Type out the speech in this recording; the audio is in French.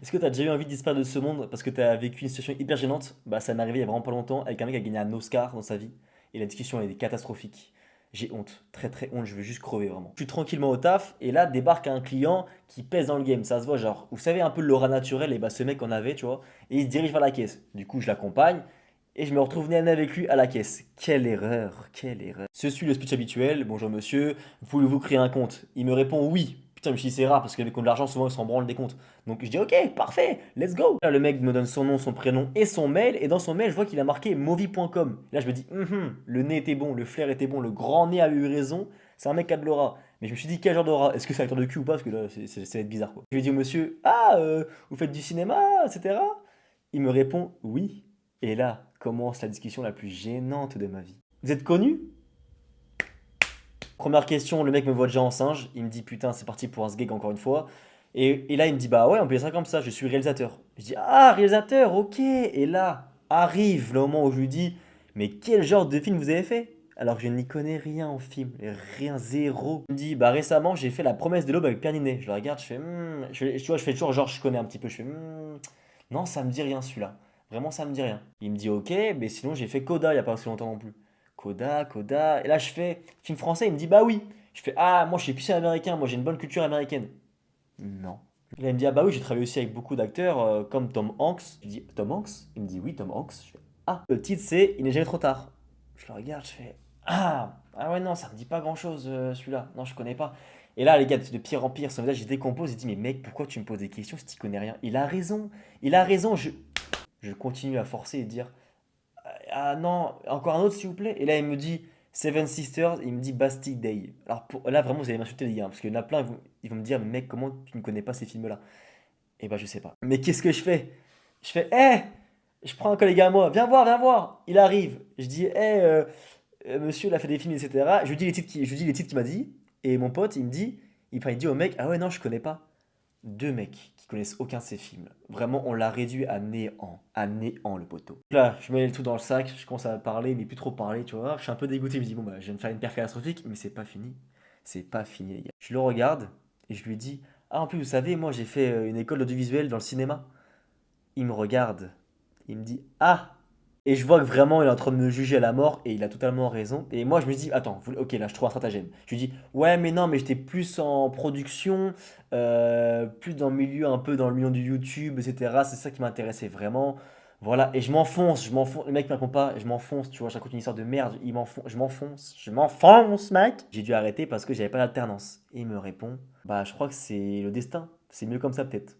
Est-ce que tu as déjà eu envie de disparaître de ce monde parce que tu as vécu une situation hyper gênante? Bah, ça m'est arrivé il y a vraiment pas longtemps avec un mec qui a gagné un Oscar dans sa vie et la discussion elle est catastrophique. J'ai honte, très très honte, je veux juste crever vraiment. Je suis tranquillement au taf et là débarque un client qui pèse dans le game, ça se voit genre, vous savez un peu l'aura naturelle et bah ce mec en avait, tu vois, et il se dirige vers la caisse. Du coup, je l'accompagne et je me retrouve nez à nez avec lui à la caisse. Quelle erreur, quelle erreur. Ce suit le speech habituel, bonjour monsieur, voulez-vous créer un compte? Il me répond oui. Putain, je me suis dit c'est rare parce que les mecs qui ont de l'argent souvent ils s'en branlent des comptes. Donc je dis ok, parfait, let's go. Là, le mec me donne son nom, son prénom et son mail. Et dans son mail, je vois qu'il a marqué movi.com. Là, je me dis, le nez était bon, le flair était bon, le grand nez a eu raison. C'est un mec qui a de l'aura. Mais je me suis dit, quel genre d'aura? Est-ce que c'est un acteur de cul ou pas? Parce que là, ça va être bizarre quoi. Je lui ai dit au monsieur, ah, vous faites du cinéma, etc. Il me répond oui. Et là commence la discussion la plus gênante de ma vie. Vous êtes connu? Première question, le mec me voit déjà en singe. Il me dit putain, c'est parti pour un sgeg encore une fois. Et là, il me dit bah ouais, on peut dire ça comme ça, je suis réalisateur. Je dis ah, réalisateur, ok. Et là, arrive le moment où je lui dis mais quel genre de film vous avez fait? Alors que je n'y connais rien en film, rien, zéro. Il me dit bah récemment, j'ai fait La Promesse de l'Aube avec Pierre Ninet. Je le regarde, je fais tu vois, je fais toujours genre je connais un petit peu. Je fais non, ça me dit rien celui-là. Vraiment, ça me dit rien. Il me dit ok, mais sinon j'ai fait Coda il y a pas aussi longtemps non plus. Coda, Coda. Et là, je fais film français. Il me dit bah oui. Je fais ah, moi je suis plus américain. Moi j'ai une bonne culture américaine. Non. Et là, il me dit ah bah oui, j'ai travaillé aussi avec beaucoup d'acteurs comme Tom Hanks. Je dis Tom Hanks? Il me dit oui, Tom Hanks. Je fais ah. Le titre c'est Il n'est jamais trop tard. Je le regarde, je fais ah ouais, non, ça me dit pas grand chose celui-là. Non, je connais pas. Et là, les gars, de pire en pire, son visage il se décompose. Il dit mais mec, pourquoi tu me poses des questions si tu connais rien? Il a raison. Il a raison. Je continue à forcer et dire ah non, encore un autre s'il vous plaît. Et là, il me dit Seven Sisters, il me dit Bastille Day. Alors là, vraiment, vous allez m'insulter, les gars, parce qu'il y en a plein, ils vont me dire, mais mec, comment tu ne connais pas ces films-là? Et bah, je sais pas. Mais qu'est-ce que je fais? Je fais, hé! Je prends un collègue à moi, viens voir, viens voir. Il arrive. Je dis, hé, monsieur, il a fait des films, etc. Je lui dis les titres qu'il m'a dit. Et mon pote, il me dit, il dit au mec, ah ouais, non, je connais pas. Deux mecs qui connaissent aucun de ces films. Vraiment, on l'a réduit à néant le poteau. Là, je mets le tout dans le sac, je commence à parler, mais plus trop parler, tu vois. Je suis un peu dégoûté, je me dis, bon, bah, je viens de faire une perf catastrophique, mais c'est pas fini. C'est pas fini, les gars. Je le regarde et je lui dis, ah, en plus, vous savez, moi, j'ai fait une école d'audiovisuel dans le cinéma. Il me regarde, il me dit, ah! Et je vois que vraiment il est en train de me juger à la mort et il a totalement raison. Et moi je me dis, attends, ok là je trouve un stratagème. Je lui dis, ouais mais non mais j'étais plus en production, plus dans le milieu, un peu dans le milieu du YouTube, etc. C'est ça qui m'intéressait vraiment. Voilà, et je m'enfonce, le mec me répond pas, je m'enfonce, tu vois, je raconte une histoire de merde, je m'enfonce, mec. J'ai dû arrêter parce que j'avais pas d'alternance. Et il me répond, bah je crois que c'est le destin, c'est mieux comme ça peut-être.